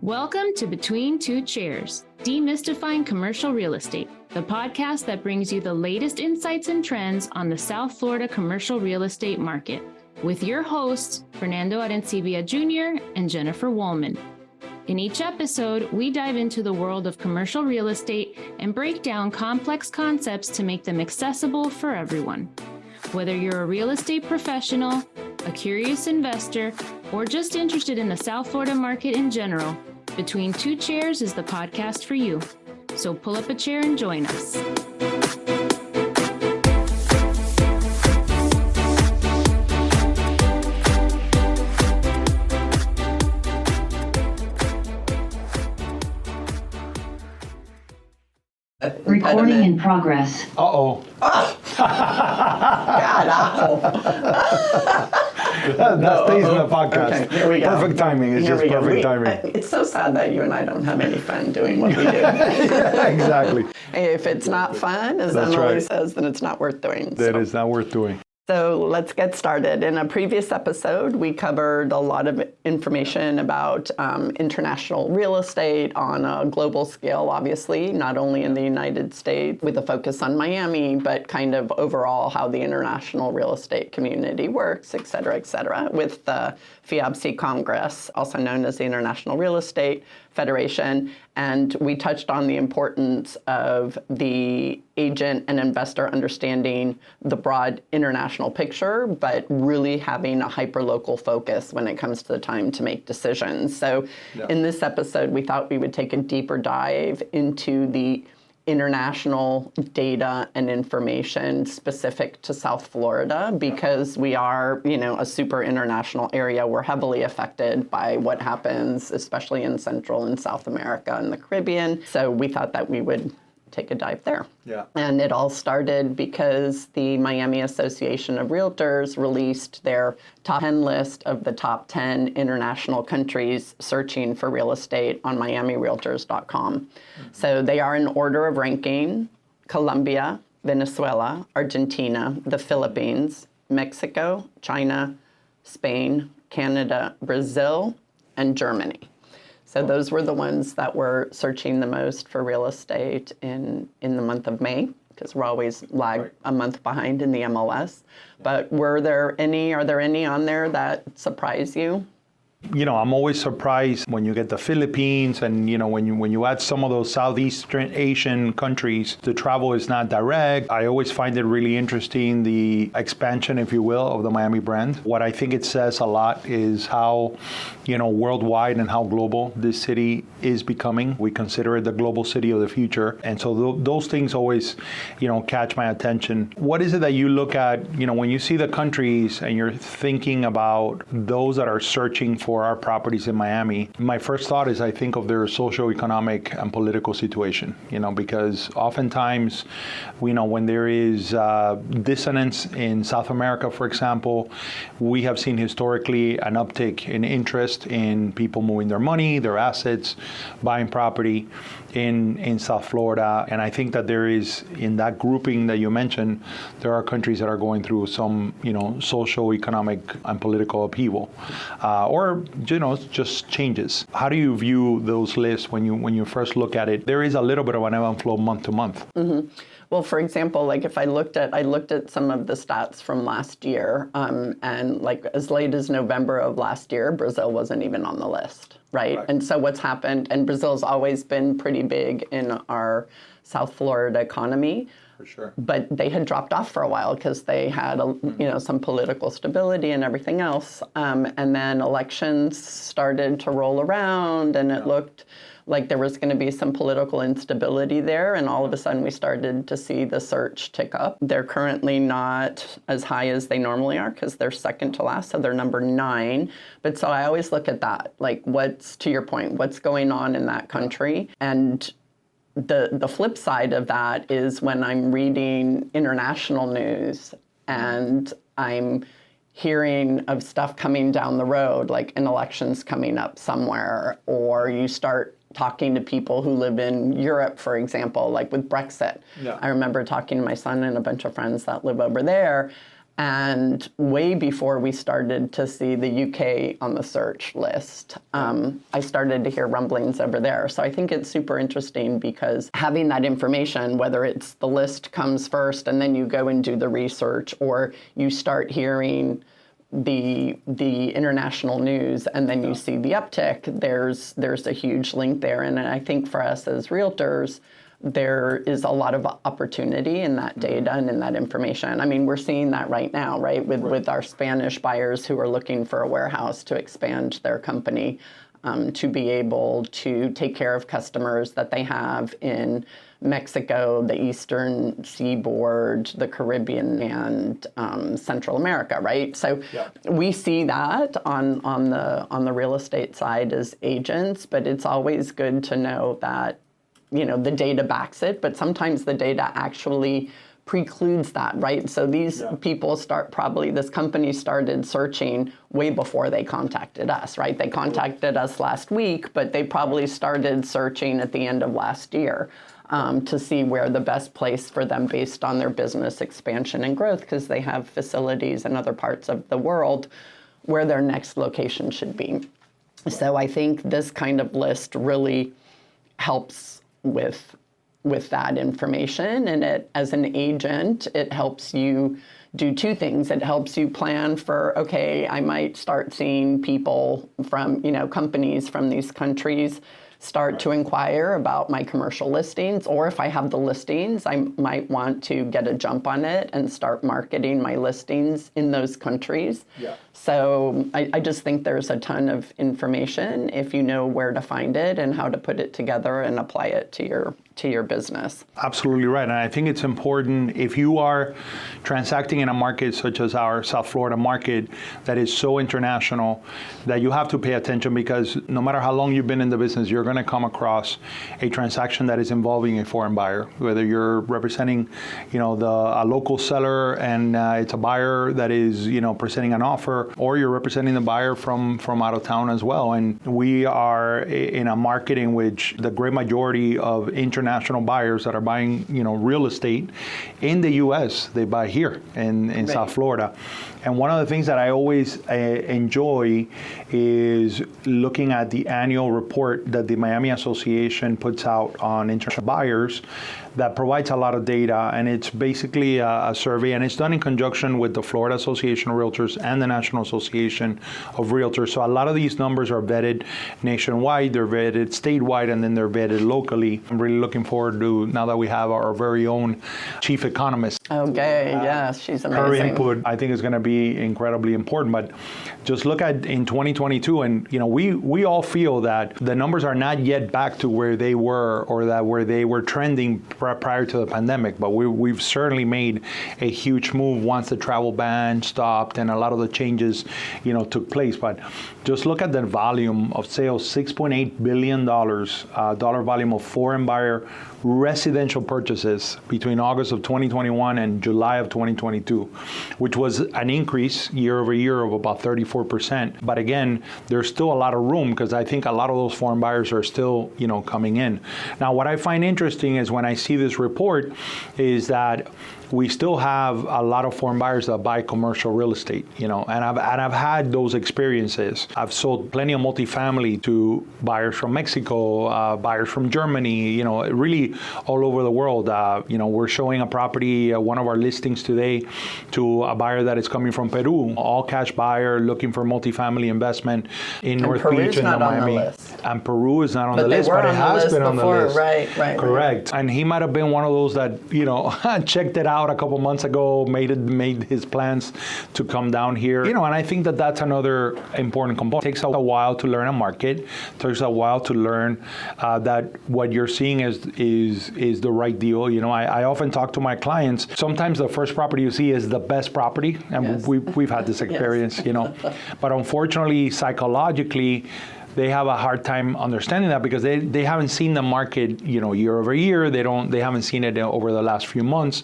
Welcome to Between Two Chairs, Demystifying Commercial Real Estate, the podcast that brings you the latest insights and trends on the South Florida commercial real estate market, with your hosts, Fernando Arencibia Jr. and Jennifer Woolman. In each episode, we dive into the world of commercial real estate and break down complex concepts to make them accessible for everyone. Whether you're a real estate professional, a curious investor, or just interested in the South Florida market in general, Between Two Chairs is the podcast for you. So pull up a chair and join us. Recording in progress. Uh-oh. That stays in the podcast. Okay, here we go. Perfect timing. It's just perfect timing. It's so sad that you and I don't have any fun doing what we do. Yeah, exactly. If it's not fun, as That's Emily right. says, then it's not worth doing. That is not worth doing. So let's get started. In a previous episode, we covered a lot of information about international real estate on a global scale, obviously, not only in the United States with a focus on Miami, but kind of overall how the international real estate community works, et cetera, with the FIABC Congress, also known as the International Real Estate Federation. And we touched on the importance of the agent and investor understanding the broad international picture, but really having a hyper-local focus when it comes to the time to make decisions. So in this episode, we thought we would take a deeper dive into the international data and information specific to South Florida, because we are, a super international area. We're heavily affected by what happens, especially in Central and South America and the Caribbean. So we thought that we would take a dive there. Yeah. And it all started because the Miami Association of Realtors released their top 10 list of the top 10 international countries searching for real estate on MiamiRealtors.com. Mm-hmm. So they are in order of ranking: Colombia, Venezuela, Argentina, the Philippines, Mexico, China, Spain, Canada, Brazil, and Germany. So those were the ones that were searching the most for real estate in the month of May, because we're always a month behind in the MLS. But are there any on there that surprise you? I'm always surprised when you get the Philippines and, when you add some of those Southeastern Asian countries, the travel is not direct. I always find it really interesting, the expansion, if you will, of the Miami brand. What I think it says a lot is how, worldwide and how global this city is becoming. We consider it the global city of the future. And so those things always, catch my attention. What is it that you look at, when you see the countries and you're thinking about those that are searching for our properties in Miami? My first thought is I think of their socioeconomic and political situation, because oftentimes, when there is dissonance in South America, for example, we have seen historically an uptick in interest in people moving their money, their assets, buying property in South Florida. And I think that there is, in that grouping that you mentioned, there are countries that are going through some, socioeconomic and political upheaval, or just changes. How do you view those lists when you first look at it? There is a little bit of an ebb and flow month to month. Mm-hmm. Well, for example, if I looked at some of the stats from last year, and as late as November of last year, Brazil wasn't even on the list, right? And so what's happened, and Brazil's always been pretty big in our South Florida economy. For sure. But they had dropped off for a while because they had, some political stability and everything else. And then elections started to roll around, and it looked like there was going to be some political instability there, and all of a sudden we started to see the search tick up. They're currently not as high as they normally are because they're second to last, so they're number 9. But so I always look at that, what's, to your point, what's going on in that country? And the flip side of that is when I'm reading international news and I'm hearing of stuff coming down the road, like an election's coming up somewhere, or you start talking to people who live in Europe, for example, like with Brexit. Yeah. I remember talking to my son and a bunch of friends that live over there, And way before we started to see the UK on the search list, I started to hear rumblings over there. So I think it's super interesting because having that information, whether it's the list comes first and then you go and do the research, or you start hearing the international news and then you see the uptick, there's a huge link there. And I think for us as realtors, there is a lot of opportunity in that data and in that information. I mean, we're seeing that right now, right? With our Spanish buyers who are looking for a warehouse to expand their company, to be able to take care of customers that they have in Mexico, the Eastern Seaboard, the Caribbean, and Central America, right? So we see that on the real estate side as agents, but it's always good to know that the data backs it, but sometimes the data actually precludes that, right? So these people this company started searching way before they contacted us, right? They contacted us last week, but they probably started searching at the end of last year to see where the best place for them based on their business expansion and growth, because they have facilities in other parts of the world where their next location should be. So I think this kind of list really helps with that information, and as an agent, it helps you do two things. It helps you plan for, okay, I might start seeing people from, companies from these countries start to inquire about my commercial listings, or if I have the listings, I might want to get a jump on it and start marketing my listings in those countries. So I just think there's a ton of information if you know where to find it and how to put it together and apply it to your business. Absolutely right. And I think it's important if you are transacting in a market such as our South Florida market that is so international that you have to pay attention, because no matter how long you've been in the business, you're going to come across a transaction that is involving a foreign buyer, whether you're representing, a local seller and it's a buyer that is, presenting an offer, or you're representing the buyer from out of town as well. And we are in a market in which the great majority of international buyers that are buying, real estate in the U.S., they buy here in South Florida. And one of the things that I always enjoy is looking at the annual report that the Miami Association puts out on international buyers that provides a lot of data, and it's basically a survey, and it's done in conjunction with the Florida Association of Realtors and the National Association of Realtors. So a lot of these numbers are vetted nationwide, they're vetted statewide, and then they're vetted locally. I'm really looking forward to, now that we have our very own chief economist. Okay, yes, she's amazing. Her input, I think, is going to be incredibly important. But just look at in 2022, and we all feel that the numbers are not yet back to where they were, or that where they were trending prior to the pandemic, but we've certainly made a huge move once the travel ban stopped and a lot of the changes, took place. But just look at the volume of sales, $6.8 billion dollar volume of foreign buyer residential purchases between August of 2021 and July of 2022, which was an increase year over year of about 34%. But again, there's still a lot of room, because I think a lot of those foreign buyers are still, coming in. Now, what I find interesting is when I see this report is that we still have a lot of foreign buyers that buy commercial real estate, and I've had those experiences. I've sold plenty of multifamily to buyers from Mexico, buyers from Germany, really all over the world. We're showing a property, one of our listings today, to a buyer that is coming from Peru, all cash buyer looking for multifamily investment in North Beach and Miami. And Peru is not on the list, but it has been on the list. Right. Correct. And he might have been one of those that, checked it out a couple months ago, made his plans to come down here. And I think that that's another important component. It takes a while to learn a market. It takes a while to learn that what you're seeing is the right deal. I often talk to my clients. Sometimes the first property you see is the best property, and we've had this experience. But unfortunately, psychologically, they have a hard time understanding that because they haven't seen the market, year over year. They haven't seen it over the last few months.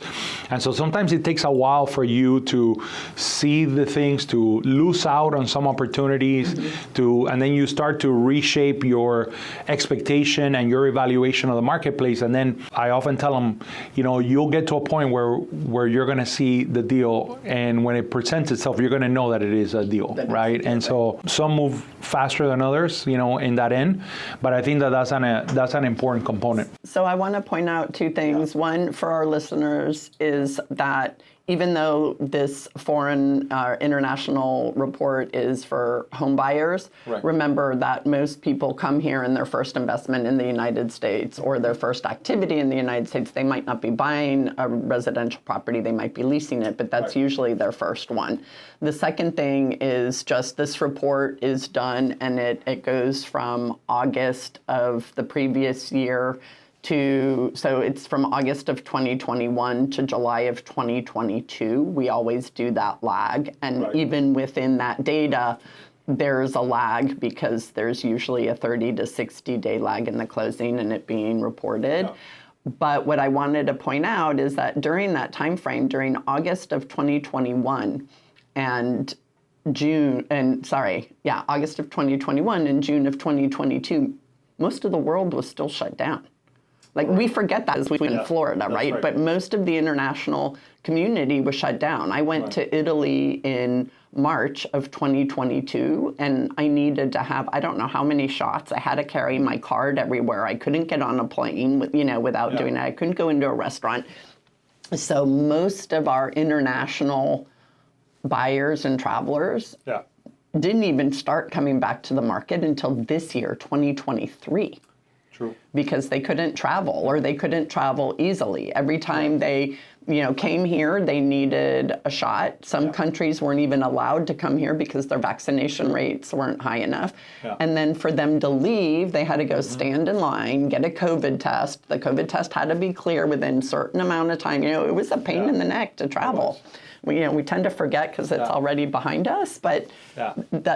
And so sometimes it takes a while for you to see the things, to lose out on some opportunities, and then you start to reshape your expectation and your evaluation of the marketplace. And then I often tell them, you'll get to a point where you're going to see the deal, and when it presents itself, you're going to know that it is a deal, right? And so some move faster than others, in that end, but I think that's an important component. So I want to point out two things. One, for our listeners, is that even though this foreign international report is for home buyers, remember that most people come here in their first investment in the United States or their first activity in the United States. They might not be buying a residential property, they might be leasing it, but that's usually their first one. The second thing is just this report is done and it goes from August of the previous year so it's from August of 2021 to July of 2022. We always do that lag. And even within that data, there's a lag because there's usually a 30 to 60 day lag in the closing and it being reported. Yeah. But what I wanted to point out is that during that time frame, during August of 2021 and August of 2021 and June of 2022, most of the world was still shut down. We forget that as we in Florida, right? But most of the international community was shut down. I went to Italy in March of 2022, and I needed to have, I don't know how many shots. I had to carry my card everywhere. I couldn't get on a plane, without doing it. I couldn't go into a restaurant. So most of our international buyers and travelers didn't even start coming back to the market until this year, 2023. True. Because they couldn't travel or they couldn't travel easily. Every time they, came here, they needed a shot. Some countries weren't even allowed to come here because their vaccination rates weren't high enough. Yeah. And then for them to leave, they had to go stand in line, get a COVID test. The COVID test had to be clear within a certain amount of time. It was a pain in the neck to travel. We tend to forget because it's already behind us, but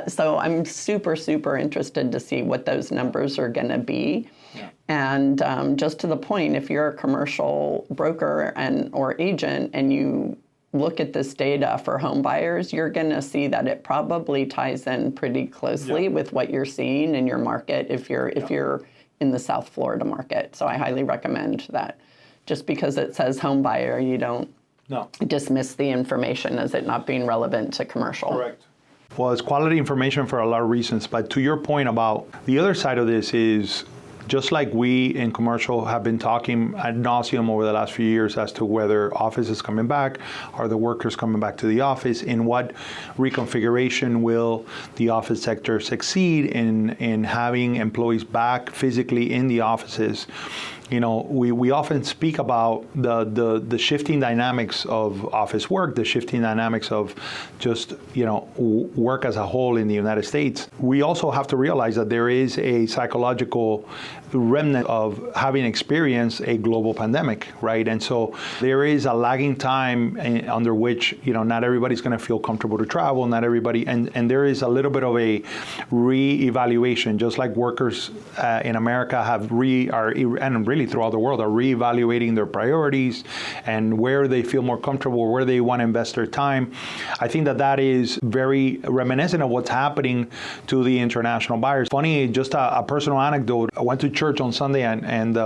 so I'm super, super interested to see what those numbers are going to be. Yeah. And just to the point, if you're a commercial broker or agent and you look at this data for home buyers, you're going to see that it probably ties in pretty closely with what you're seeing in your market if you're in the South Florida market. So I highly recommend that. Just because it says home buyer, you don't dismiss the information as it not being relevant to commercial. Correct. Well, it's quality information for a lot of reasons, but to your point about the other side of this is, just like we in commercial have been talking ad nauseum over the last few years as to whether office is coming back, are the workers coming back to the office, in what reconfiguration will the office sector succeed in having employees back physically in the offices. We often speak about the shifting dynamics of office work, the shifting dynamics of just, work as a whole in the United States. We also have to realize that there is a psychological remnant of having experienced a global pandemic, right? And so there is a lagging time under which, not everybody's going to feel comfortable to travel, not everybody, and there is a little bit of a re-evaluation, just like workers in America and really throughout the world are re-evaluating their priorities and where they feel more comfortable, where they want to invest their time. I think that is very reminiscent of what's happening to the international buyers. Funny, just a personal anecdote. I went to church on Sunday and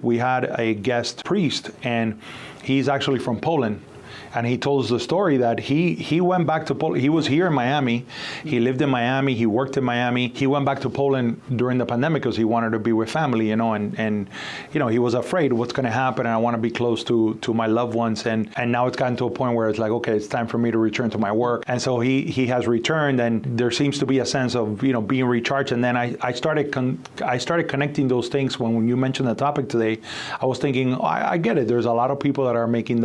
we had a guest priest, and he's actually from Poland. And he told us the story that he went back to Poland. He was here in Miami. He lived in Miami. He worked in Miami. He went back to Poland during the pandemic because he wanted to be with family, and he was afraid what's going to happen, and I want to be close to my loved ones. And now it's gotten to a point where it's like, okay, it's time for me to return to my work. And so he has returned, and there seems to be a sense of being recharged. And then I started connecting those things when you mentioned the topic today. I was thinking, I get it. There's a lot of people that are making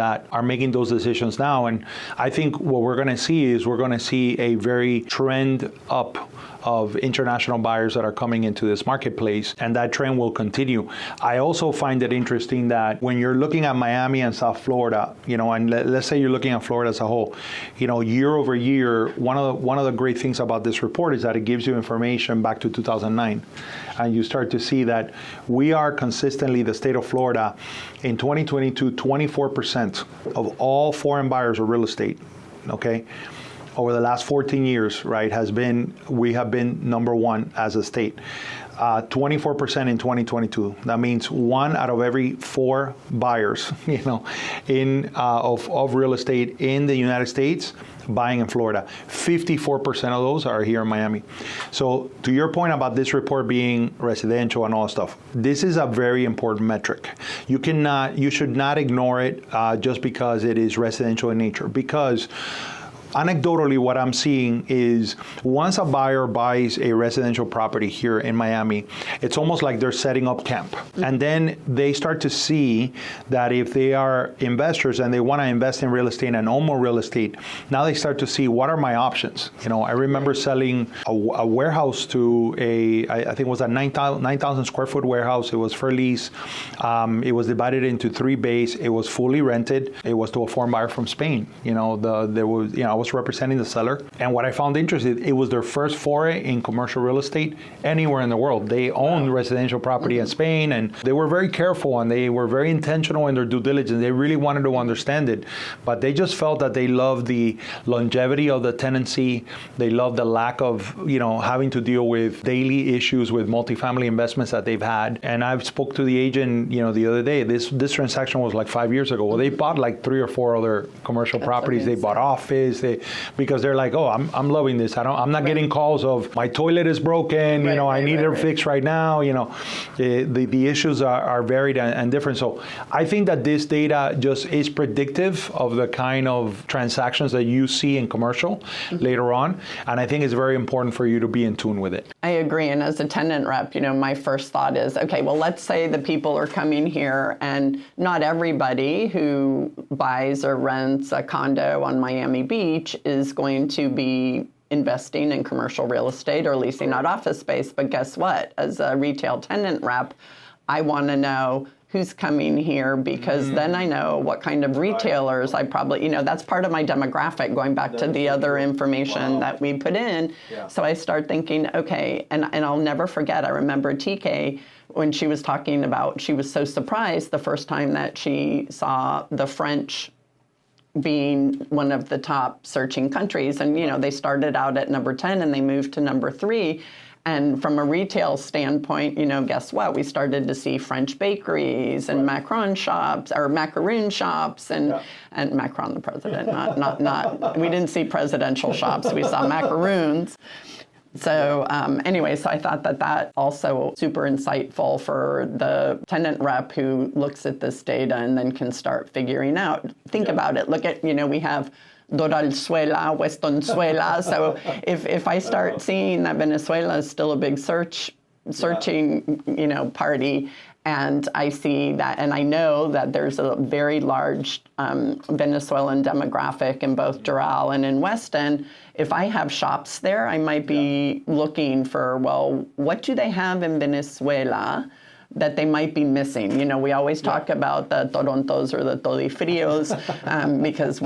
those decisions now, and I think what we're going to see is a very trend up of international buyers that are coming into this marketplace, and that trend will continue. I also find it interesting that when you're looking at Miami and South Florida, and let's say you're looking at Florida as a whole, year over year, one of the great things about this report is that it gives you information back to 2009. And you start to see that we are consistently, the state of Florida, in 2022, 24% of all foreign buyers of real estate, okay? Over the last 14 years, right, we have been number one as a state. 24% in 2022. That means 1 out of every 4 buyers, of real estate in the United States buying in Florida. 54% of those are here in Miami. So to your point about this report being residential and all that stuff, this is a very important metric. You should not ignore it just because it is residential in nature, because anecdotally, what I'm seeing is once a buyer buys a residential property here in Miami, it's almost like they're setting up camp. And then they start to see that if they are investors and they want to invest in real estate and own more real estate, now they start to see, what are my options? I remember selling a warehouse to I think it was a 9,000 square foot warehouse. It was for lease. It was divided into 3 bays. It was fully rented. It was to a foreign buyer from Spain. I was representing the seller, and what I found interesting, it was their first foray in commercial real estate anywhere in the world. They owned residential property in Spain, and they were very careful and they were very intentional in their due diligence. They really wanted to understand it, but they just felt that they loved the longevity of the tenancy. They loved the lack of, having to deal with daily issues with multifamily investments that they've had. And I spoke to the agent, the other day. This transaction was like 5 years ago. Well, they bought like 3 or 4 other commercial properties. Amazing. They bought office. Because they're like, oh, I'm loving this. I'm not getting calls of my toilet is broken. I need it fixed right now. The issues are varied and different. So I think that this data just is predictive of the kind of transactions that you see in commercial later on. And I think it's very important for you to be in tune with it. I agree. And as a tenant rep, my first thought is, okay, well, let's say the people are coming here, and not everybody who buys or rents a condo on Miami Beach is going to be investing in commercial real estate or leasing out office space. But guess what? As a retail tenant rep, I want to know who's coming here, because then I know what kind of retailers I probably, that's part of my demographic, going back to the other information that we put in. Yeah. So I start thinking, okay, and I'll never forget, I remember TK, when she was talking about, she was so surprised the first time that she saw the French being one of the top searching countries. And, they started out at number 10 and they moved to number 3. And from a retail standpoint, guess what? We started to see French bakeries and macaroon shops, and Macron the president, not we didn't see presidential shops. We saw macaroons. So anyway, so I thought that also super insightful for the tenant rep who looks at this data and then can start figuring out. Think about it. Look at, we have Doralzuela, Westonzuela. So if I start seeing that Venezuela is still a big searching, party, and I see that, and I know that there's a very large Venezuelan demographic in both Doral and in Weston. If I have shops there, I might be looking for, well, what do they have in Venezuela that they might be missing? We always talk about the Torontos or the Todifrios because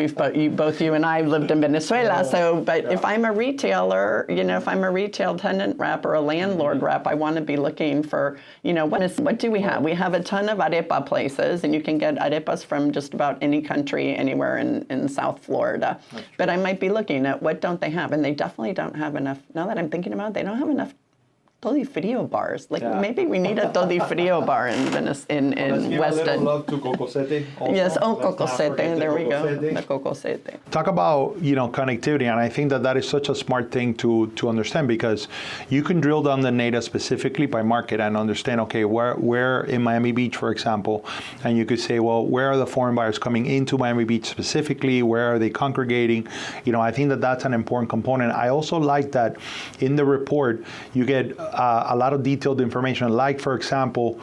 both you and I lived in Venezuela. So, but if I'm a retailer, if I'm a retail tenant rep or a landlord rep, I want to be looking for, what do we have? We have a ton of arepa places, and you can get arepas from just about any country, anywhere in South Florida. But I might be looking at what don't they have, and they definitely don't have enough. Now that I'm thinking about it, they don't have enough Todifrio bars. Maybe we need a Todifrio bar in Weston. Love to Cocosete. Yes, Cocosete. There we go. The Cocosete. Talk about connectivity, and I think that is such a smart thing to understand, because you can drill down the data specifically by market and understand, okay, where in Miami Beach, for example, and you could say, well, where are the foreign buyers coming into Miami Beach specifically? Where are they congregating? I think that that's an important component. I also like that in the report you get a lot of detailed information, like, for example,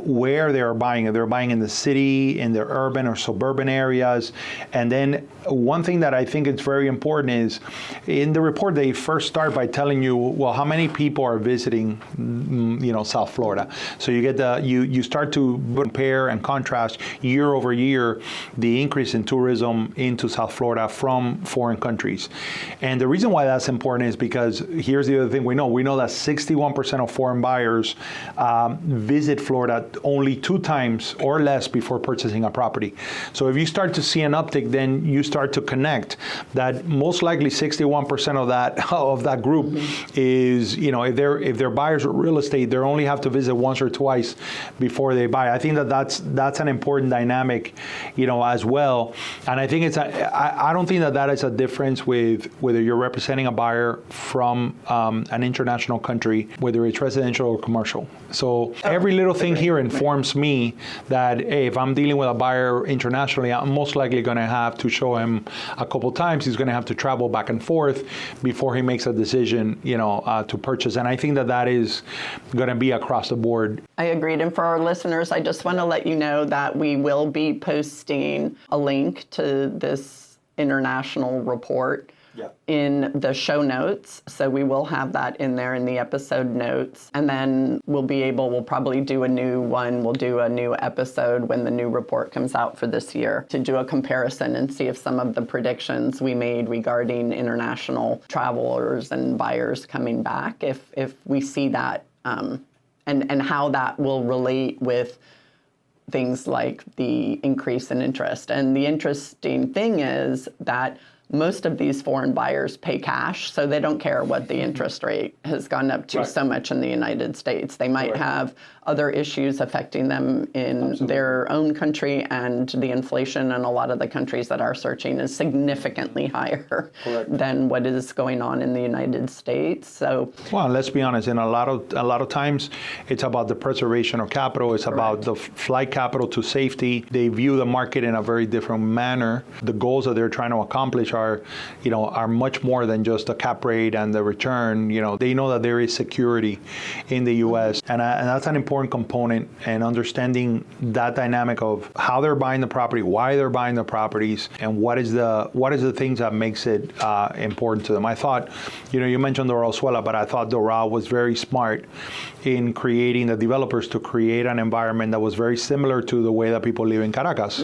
where they are buying. If they're buying in the city, in the urban or suburban areas. And then one thing that I think is very important is, in the report, they first start by telling you, well, how many people are visiting, South Florida. So you get you start to compare and contrast year over year the increase in tourism into South Florida from foreign countries. And the reason why that's important is because here's the other thing we know. We know that 61% of foreign buyers visit Florida only 2 times or less before purchasing a property. So if you start to see an uptick, then you start to connect that most likely 61% of that group is, if they're buyers of real estate, they only have to visit once or twice before they buy. I think that's an important dynamic, as well. And I think I don't think that is a difference with whether you're representing a buyer from an international country, whether it's residential or commercial. So every little thing here informs me that, hey, if I'm dealing with a buyer internationally, I'm most likely going to have to show him a couple times. He's going to have to travel back and forth before he makes a decision, to purchase. And I think that is going to be across the board. I agreed. And for our listeners, I just want to let you know that we will be posting a link to this international report in the show notes. So we will have that in there in the episode notes. And then we'll probably do a new one. We'll do a new episode when the new report comes out for this year to do a comparison and see if some of the predictions we made regarding international travelers and buyers coming back, if we see that, and how that will relate with things like the increase in interest. And the interesting thing is that most of these foreign buyers pay cash, so they don't care what the interest rate has gone up to so much in the United States. They might have other issues affecting them in their own country, and the inflation in a lot of the countries that are searching is significantly higher than what is going on in the United States. So, well, let's be honest. In a lot of times, it's about the preservation of capital. It's about the flight capital to safety. They view the market in a very different manner. The goals that they're trying to accomplish are much more than just the cap rate and the return. They know that there is security in the U.S. and that's an important component, and understanding that dynamic of how they're buying the property, why they're buying the properties, and what is the things that makes it important to them. I thought, you mentioned Doral Suela, but I thought Doral was very smart in creating the developers to create an environment that was very similar to the way that people live in Caracas,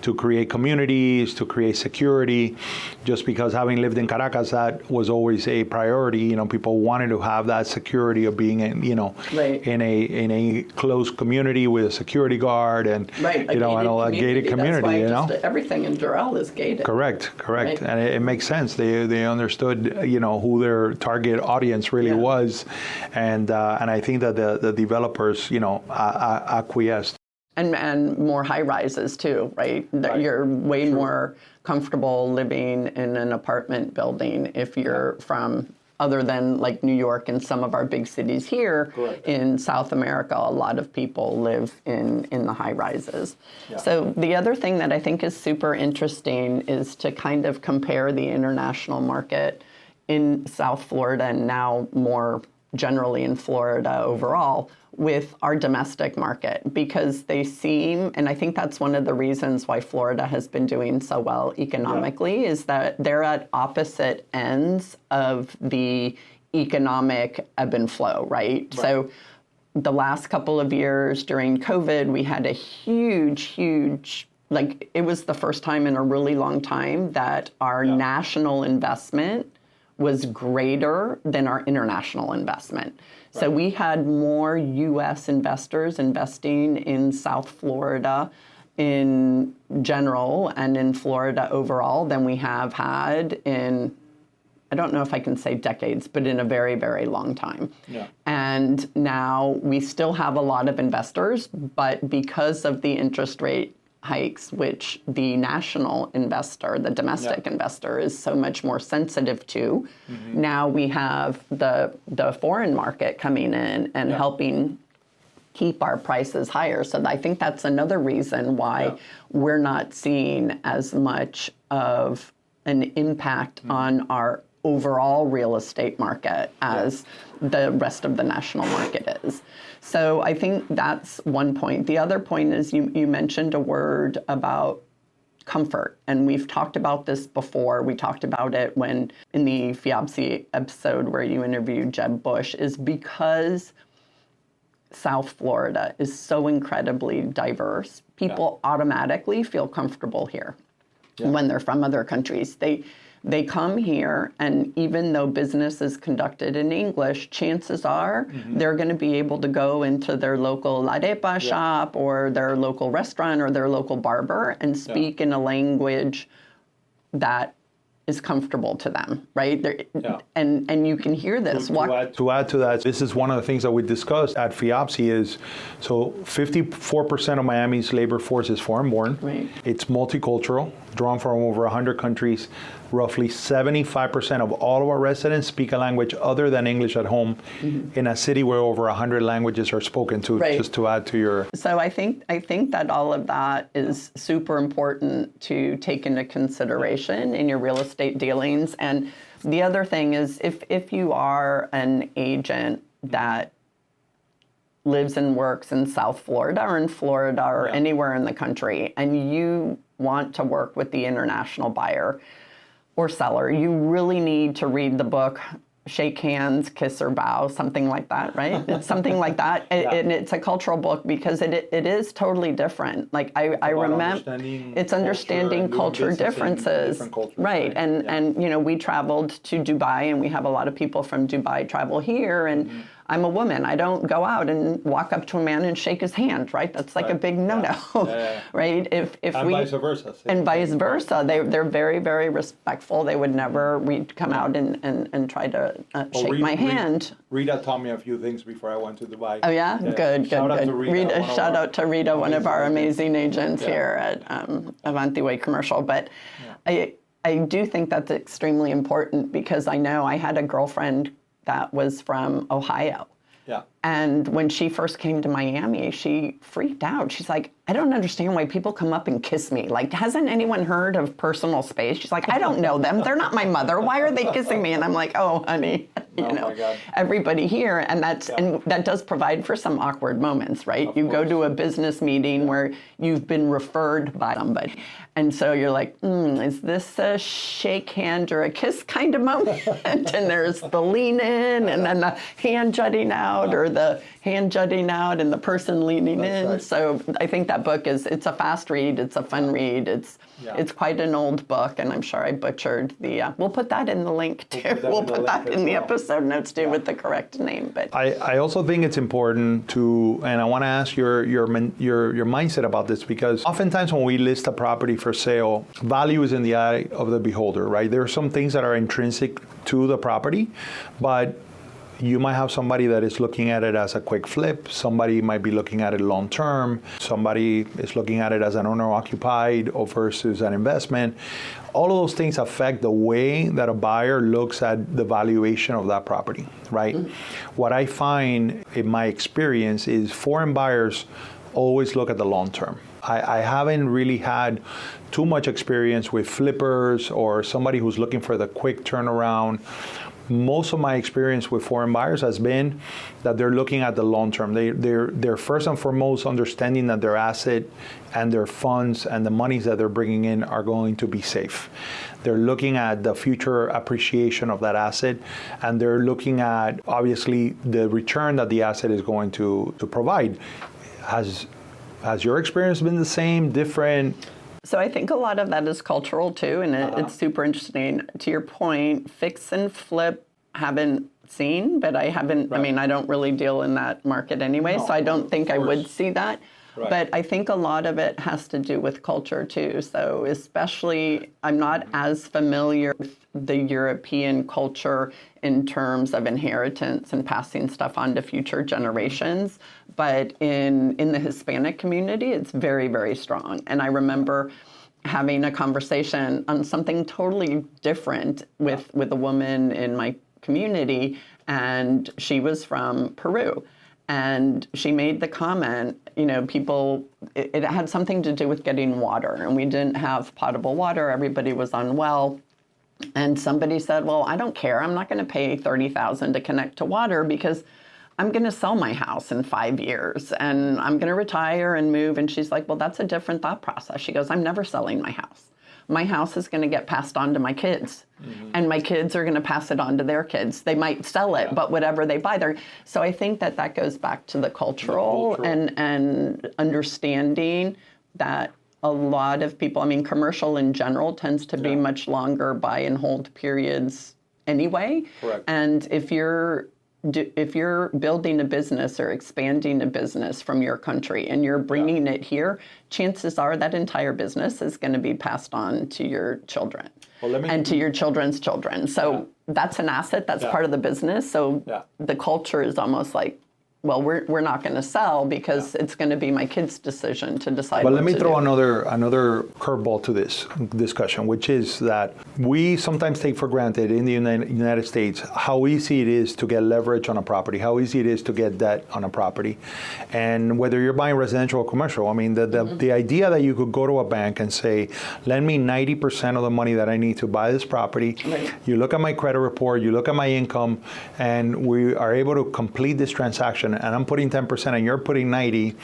to create communities, to create security, just because having lived in Caracas, that was always a priority. People wanted to have that security of being in a close community with a security guard and and all that gated community. That's why everything in Doral is gated. Correct, right. And it makes sense. They understood who their target audience really was, and I think that the developers acquiesced. And more high rises too, right? You're way more comfortable living in an apartment building if you're from, other than like New York and some of our big cities here in South America, a lot of people live in the high rises. So the other thing that I think is super interesting is to kind of compare the international market in South Florida, and now more generally in Florida overall, with our domestic market, because they seem, and I think that's one of the reasons why Florida has been doing so well economically, is that they're at opposite ends of the economic ebb and flow, right? So the last couple of years during COVID, we had a huge, it was the first time in a really long time that our national investment was greater than our international investment. So we had more U.S. investors investing in South Florida in general and in Florida overall than we have had in, I don't know if I can say decades, but in a very, very long time. And now we still have a lot of investors, but because of the interest rate hikes, which the national investor, the domestic investor, is so much more sensitive to. Now we have the foreign market coming in and helping keep our prices higher. So I think that's another reason why we're not seeing as much of an impact on our overall real estate market as the rest of the national market is. So I think that's one point. The other point is you mentioned a word about comfort, and we've talked about this before. We talked about it when in the FIABC episode where you interviewed Jeb Bush, is because South Florida is so incredibly diverse, people automatically feel comfortable here when they're from other countries. They come here, and even though business is conducted in English, chances are they're going to be able to go into their local larepa shop or their local restaurant or their local barber and speak in a language that is comfortable to them, right? And you can hear this. To add to that, this is one of the things that we discussed at FIABC is, so 54% of Miami's labor force is foreign-born. Right. It's multicultural, drawn from over 100 countries. Roughly 75% of all of our residents speak a language other than English at home in a city where over 100 languages are spoken to, just to add to your... So I think that all of that is super important to take into consideration in your real estate dealings. And the other thing is if you are an agent that lives and works in South Florida or in Florida or anywhere in the country, and you want to work with the international buyer or seller, you really need to read the book Shake Hands, Kiss or Bow, something like that, right? It's something like that. And it's a cultural book because it is totally different. Like I remember, it's understanding culture differences. Right. And you know, we traveled to Dubai, and we have a lot of people from Dubai travel here, and I'm a woman. I don't go out and walk up to a man and shake his hand, right? That's like a big no-no, right? If and vice versa. And vice versa. They're very, very respectful. They would never come out and try to shake my hand. Rita taught me a few things before I went to Dubai. Oh yeah? Good. Shout out to Rita. Shout out to Rita, one of our amazing agents here at Avanti Way Commercial. But I do think that's extremely important because I know I had a girlfriend that was from Ohio. Yeah. And when she first came to Miami, she freaked out. She's like, I don't understand why people come up and kiss me. Like, hasn't anyone heard of personal space? She's like, I don't know them. They're not my mother. Why are they kissing me? And I'm like, oh, honey, you know, everybody here. And and that does provide for some awkward moments, right? You go to a business meeting where you've been referred by somebody. And so you're like, is this a shake hand or a kiss kind of moment? And there's the lean in and then the hand jutting out or the hand jutting out and the person leaning in. Right. So I think that book it's a fast read. It's a fun read. It's quite an old book, and I'm sure I butchered the, we'll put that in the link too. We'll put that in the episode notes too with the correct name. But I also think it's important to, and I want to ask your mindset about this, because oftentimes when we list a property for sale, value is in the eye of the beholder, right? There are some things that are intrinsic to the property, but you might have somebody that is looking at it as a quick flip. Somebody might be looking at it long term. Somebody is looking at it as an owner-occupied versus an investment. All of those things affect the way that a buyer looks at the valuation of that property, right? Mm-hmm. What I find in my experience is foreign buyers always look at the long term. I haven't really had too much experience with flippers or somebody who's looking for the quick turnaround. Most of my experience with foreign buyers has been that they're looking at the long term. They're first and foremost understanding that their asset and their funds and the monies that they're bringing in are going to be safe. They're looking at the future appreciation of that asset, and they're looking at, obviously, the return that the asset is going to provide. Has your experience been the same, different? So I think a lot of that is cultural too, and it's super interesting. To your point, fix and flip haven't seen, but I haven't, I mean, I don't really deal in that market anyway, so I don't think I would see that. Right. But I think a lot of it has to do with culture too. So especially, I'm not as familiar with the European culture in terms of inheritance and passing stuff on to future generations. But in the Hispanic community, it's very, very strong. And I remember having a conversation on something totally different with a woman in my community, and she was from Peru. And she made the comment, you know, it had something to do with getting water, and we didn't have potable water. Everybody was unwell. And somebody said, well, I don't care. I'm not going to pay $30,000 to connect to water because I'm going to sell my house in 5 years and I'm going to retire and move. And she's like, well, that's a different thought process. She goes, I'm never selling my house. My house is going to get passed on to my kids, and my kids are going to pass it on to their kids. They might sell it, but whatever they buy there. So I think that goes back to the cultural. And understanding that a lot of people, I mean, commercial in general tends to be much longer buy and hold periods anyway. Correct. And if you're building a business or expanding a business from your country and you're bringing it here, chances are that entire business is going to be passed on to your children and to your children's children. So that's an asset. That's part of the business. So the culture is almost like, well, we're not going to sell because it's going to be my kid's decision to decide. But let me throw another curveball to this discussion, which is that we sometimes take for granted in the United States how easy it is to get leverage on a property, how easy it is to get debt on a property, and whether you're buying residential or commercial. I mean, the idea that you could go to a bank and say, lend me 90% of the money that I need to buy this property. Right. You look at my credit report, you look at my income, and we are able to complete this transaction. And I'm putting 10% and you're putting 90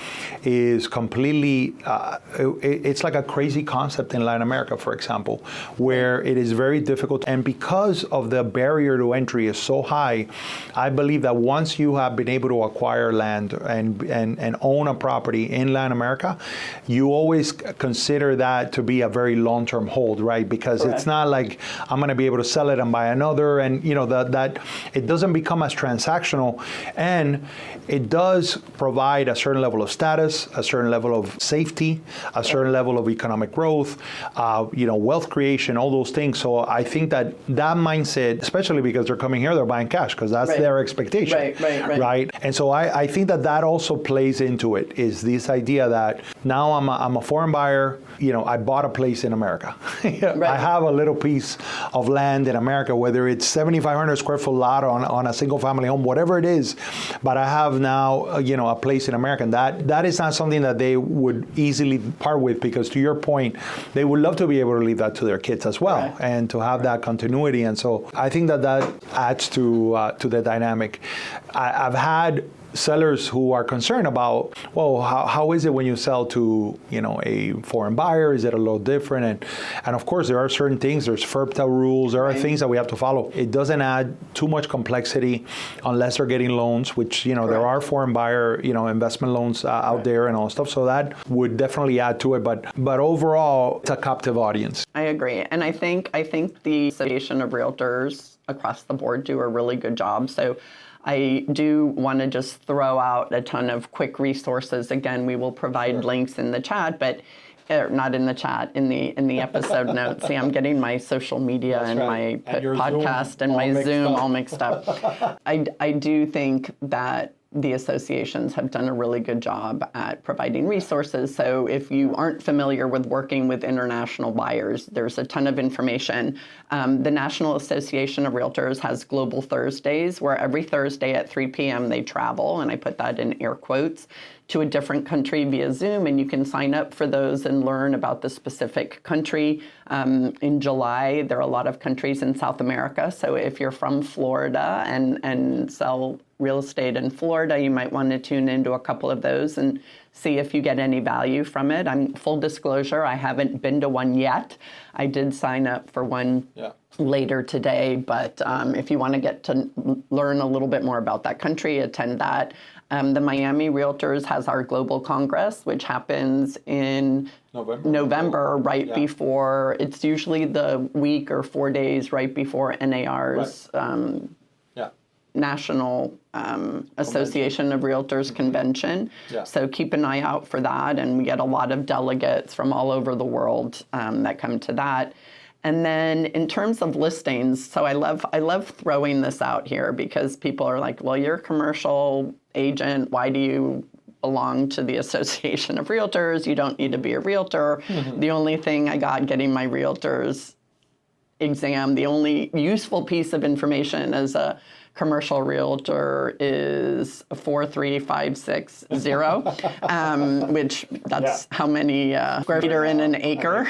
is completely, it's like a crazy concept in Latin America, for example, where it is very difficult. And because of the barrier to entry is so high, I believe that once you have been able to acquire land and own a property in Latin America, you always consider that to be a very long-term hold, right? Because it's not like I'm going to be able to sell it and buy another, and you know that it doesn't become as transactional, and it does provide a certain level of status, a certain level of safety, a certain level of economic growth, wealth creation, all those things. So I think that mindset, especially because they're coming here, they're buying cash because that's their expectation, right? And so I think that also plays into it, is this idea that now I'm a foreign buyer. I bought a place in America. I have a little piece of land in America, whether it's 7,500 square foot lot on a single family home, whatever it is, but I have now, a place in America. And that is not something that they would easily part with, because to your point, they would love to be able to leave that to their kids as well, and to have that continuity. And so I think that adds to the dynamic. I've had sellers who are concerned about, well, how is it when you sell to, a foreign buyer? Is it a little different? And of course, there are certain things. There's FIRPTA rules. There are things that we have to follow. It doesn't add too much complexity unless they're getting loans, which, there are foreign buyer, investment loans out there and all stuff. So that would definitely add to it. But overall, it's a captive audience. I agree. And I think the Association of Realtors across the board do a really good job. So I do want to just throw out a ton of quick resources. Again, we will provide links in the chat, but not in the chat, in the episode notes. See, I'm getting my social media and my podcast and my Zoom all mixed up. I do think that the associations have done a really good job at providing resources. So if you aren't familiar with working with international buyers, there's a ton of information. The National Association of Realtors has Global Thursdays, where every Thursday at 3 p.m. they travel, and I put that in air quotes, to a different country via Zoom, and you can sign up for those and learn about the specific country. In July, there are a lot of countries in South America, so if you're from Florida and sell real estate in Florida, you might want to tune into a couple of those and see if you get any value from it. Full disclosure, I haven't been to one yet. I did sign up for one later today, but if you want to get to learn a little bit more about that country, attend that. The Miami Realtors has our Global Congress, which happens in November before, it's usually the week or 4 days right before NAR's National Association of Realtors Convention. So keep an eye out for that, and we get a lot of delegates from all over the world that come to that. And then in terms of listings, so I love throwing this out here because people are like, well, you're a commercial agent. Why do you belong to the Association of Realtors? You don't need to be a realtor. The only thing I got getting my realtor's exam, the only useful piece of information as a commercial realtor is 43560, which that's how many square feet are in an acre.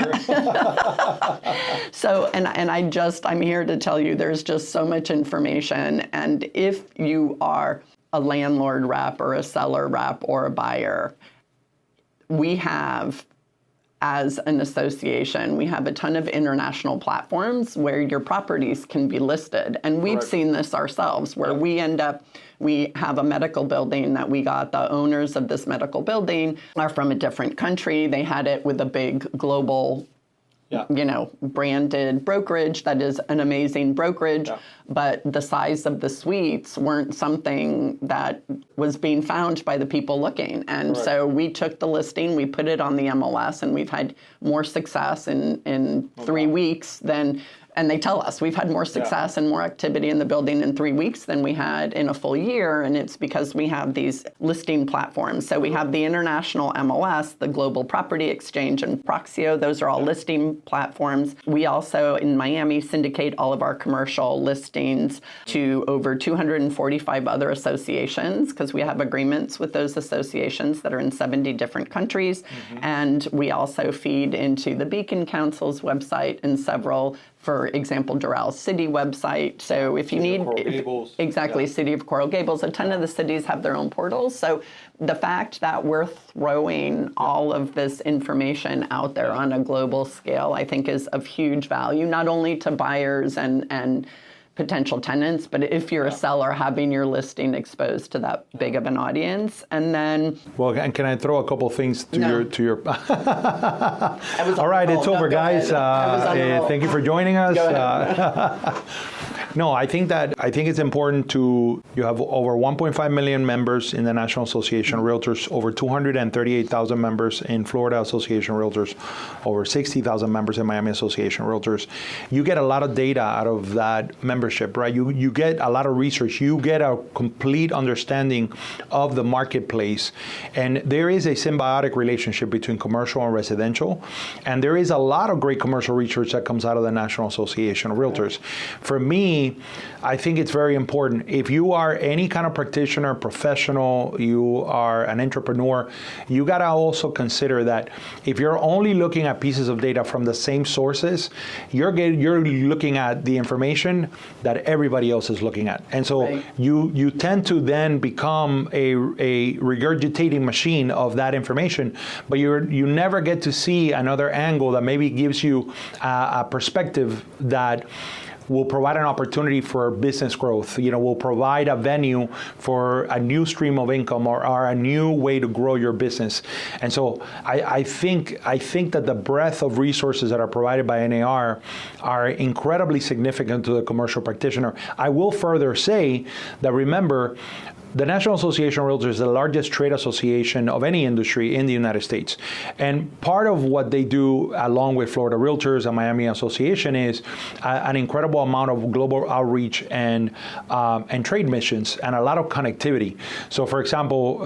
So, and I'm here to tell you there's just so much information. And if you are a landlord rep or a seller rep or a buyer, we have, as an association, we have a ton of international platforms where your properties can be listed. And we've seen this ourselves, where we have a medical building that we got. The owners of this medical building are from a different country. They had it with a big global branded brokerage that is an amazing brokerage, but the size of the suites weren't something that was being found by the people looking. And so we took the listing, we put it on the MLS, and we've had more success in 3 weeks than, and they tell us we've had more success and more activity in the building in 3 weeks than we had in a full year. And it's because we have these listing platforms. So we have the international MLS, the Global Property Exchange, and Proxio. Those are all listing platforms. We also, in Miami, syndicate all of our commercial listings to over 245 other associations, because we have agreements with those associations that are in 70 different countries. And we also feed into the Beacon Council's website and several, for example, Doral City website. So if you need, City of Coral Gables, a ton of the cities have their own portals. So the fact that we're throwing all of this information out there on a global scale, I think is of huge value, not only to buyers and potential tenants, but if you're a seller, having your listing exposed to that big of an audience. And then, well, and can I throw a couple things to your all right, it's over, guys. Thank you for joining us. No, I think it's important you have over 1.5 million members in the National Association of Realtors, over 238,000 members in Florida Association of Realtors, over 60,000 members in Miami Association of Realtors. You get a lot of data out of that membership, right? You get a lot of research. You get a complete understanding of the marketplace. And there is a symbiotic relationship between commercial and residential. And there is a lot of great commercial research that comes out of the National Association of Realtors. For me, I think it's very important. If you are any kind of practitioner, professional, you are an entrepreneur, you got to also consider that if you're only looking at pieces of data from the same sources, you're looking at the information that everybody else is looking at. And so you tend to then become a regurgitating machine of that information, but you never get to see another angle that maybe gives you a perspective that will provide an opportunity for business growth, will provide a venue for a new stream of income or a new way to grow your business. And so I think that the breadth of resources that are provided by NAR are incredibly significant to the commercial practitioner. I will further say that, remember, the National Association of Realtors is the largest trade association of any industry in the United States. And part of what they do, along with Florida Realtors and Miami Association, is an incredible amount of global outreach and trade missions and a lot of connectivity. So, for example,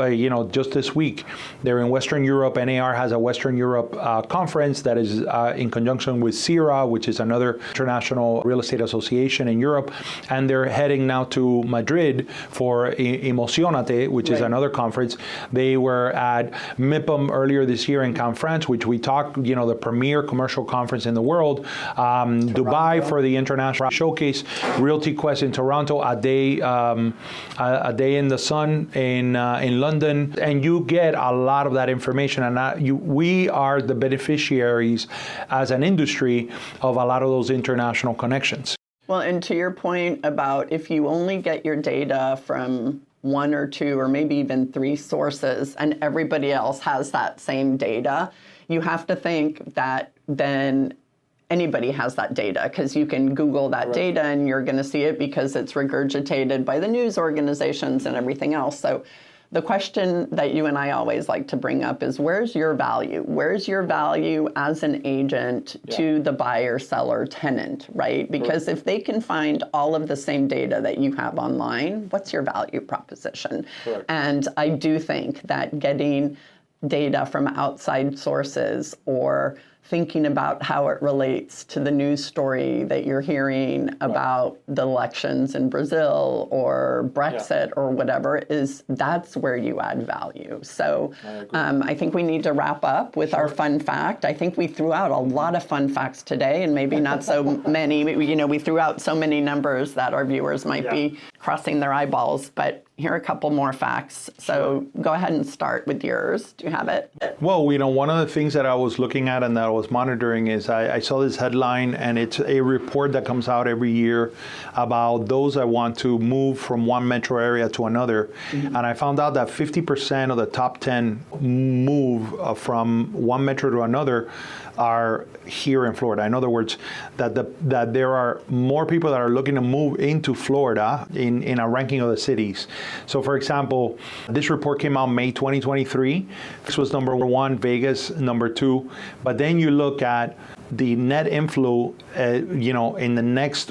just this week, they're in Western Europe. NAR has a Western Europe conference that is in conjunction with CIRA, which is another international real estate association in Europe. And they're heading now to Madrid for Emocionate, which is another conference. They were at MIPIM earlier this year in Cannes, France, which we talked, the premier commercial conference in the world. Dubai for the International Showcase, Realty Quest in Toronto, a day in the sun in London, and you get a lot of that information. And we are the beneficiaries as an industry of a lot of those international connections. Well, and to your point about if you only get your data from 1 or 2 or maybe even 3 sources and everybody else has that same data, you have to think that then anybody has that data, because you can Google that data and you're going to see it because it's regurgitated by the news organizations and everything else. So the question that you and I always like to bring up is, where's your value? Where's your value as an agent to the buyer, seller, tenant, right? Because if they can find all of the same data that you have online, what's your value proposition? And I do think that getting data from outside sources or thinking about how it relates to the news story that you're hearing about the elections in Brazil or Brexit or whatever, that's where you add value. So I think we need to wrap up with our fun fact. I think we threw out a lot of fun facts today, and maybe not so many. We threw out so many numbers that our viewers might be crossing their eyeballs, but here are a couple more facts. So go ahead and start with yours. Do you have it? Well, one of the things that I was looking at and that I was monitoring is I saw this headline, and it's a report that comes out every year about those that want to move from one metro area to another. And I found out that 50% of the top 10 move from one metro to another are here in Florida. In other words, that there are more people that are looking to move into Florida in a ranking of the cities. So for example, this report came out May 2023. This was number 1, Vegas, number 2. But then you look at the net inflow, in the next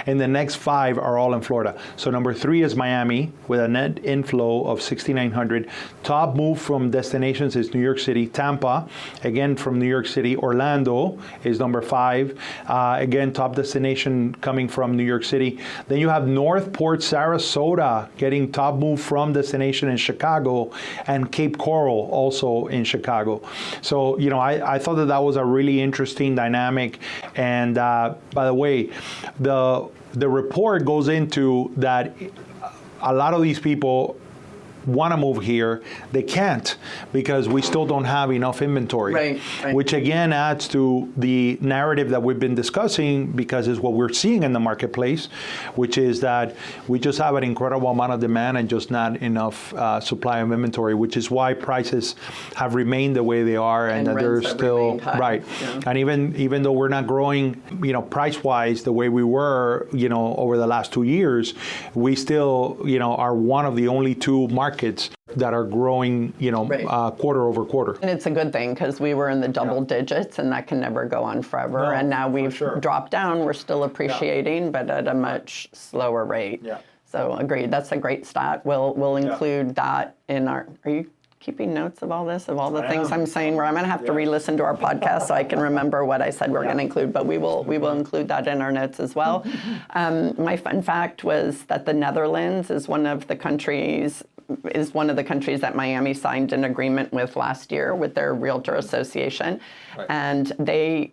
in the next 5 are all in Florida. So number 3 is Miami with a net inflow of 6,900. Top move from destinations is New York City. Tampa, again from New York City. Orlando is number 5. Again, top destination coming from New York City. Then you have Northport, Sarasota, getting top move from destination in Chicago, and Cape Coral also in Chicago. So I thought that was a really interesting dynamic. And by the way, the report goes into that a lot of these people want to move here, they can't because we still don't have enough inventory. Right. Which again adds to the narrative that we've been discussing, because it's what we're seeing in the marketplace, which is that we just have an incredible amount of demand and just not enough supply of inventory, which is why prices have remained the way they are, and that they're still right. Yeah. And even though we're not growing, price-wise the way we were, over the last 2 years, we still, are one of the only 2 markets that are growing, quarter over quarter. And it's a good thing because we were in the double digits, and that can never go on forever. No, and now we've dropped down. We're still appreciating, but at a much slower rate. Yeah. So agreed. That's a great stat. We'll include that in our. Are you keeping notes of all this, of all the things I'm saying? Where I'm going to have to re-listen to our podcast so I can remember what I said we're going to include. But we will include that in our notes as well. My fun fact was that the Netherlands is one of the countries that Miami signed an agreement with last year with their Realtor Association. Right. And they,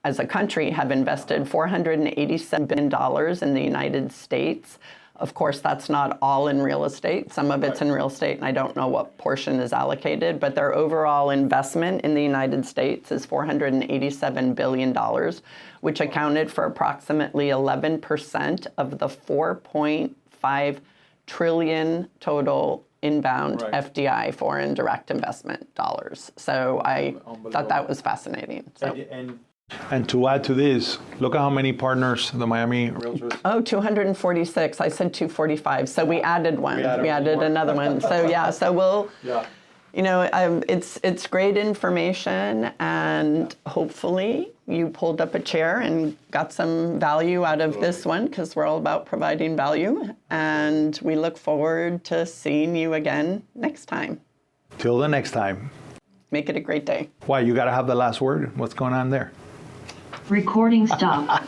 as a country, have invested $487 billion in the United States. Of course, that's not all in real estate. Some of it's in real estate, and I don't know what portion is allocated, but their overall investment in the United States is $487 billion, which accounted for approximately 11% of the 4.5 trillion total inbound FDI, foreign direct investment dollars. So I thought that was fascinating. So. And to add to this, look at how many partners the Miami Realtors. Oh, 246. I said 245. So we added one. We added another one. So so we'll. Yeah. It's great information, and hopefully you pulled up a chair and got some value out of this one, because we're all about providing value, and we look forward to seeing you again next time. Till the next time. Make it a great day. Why, you got to have the last word? What's going on there? Recording stop.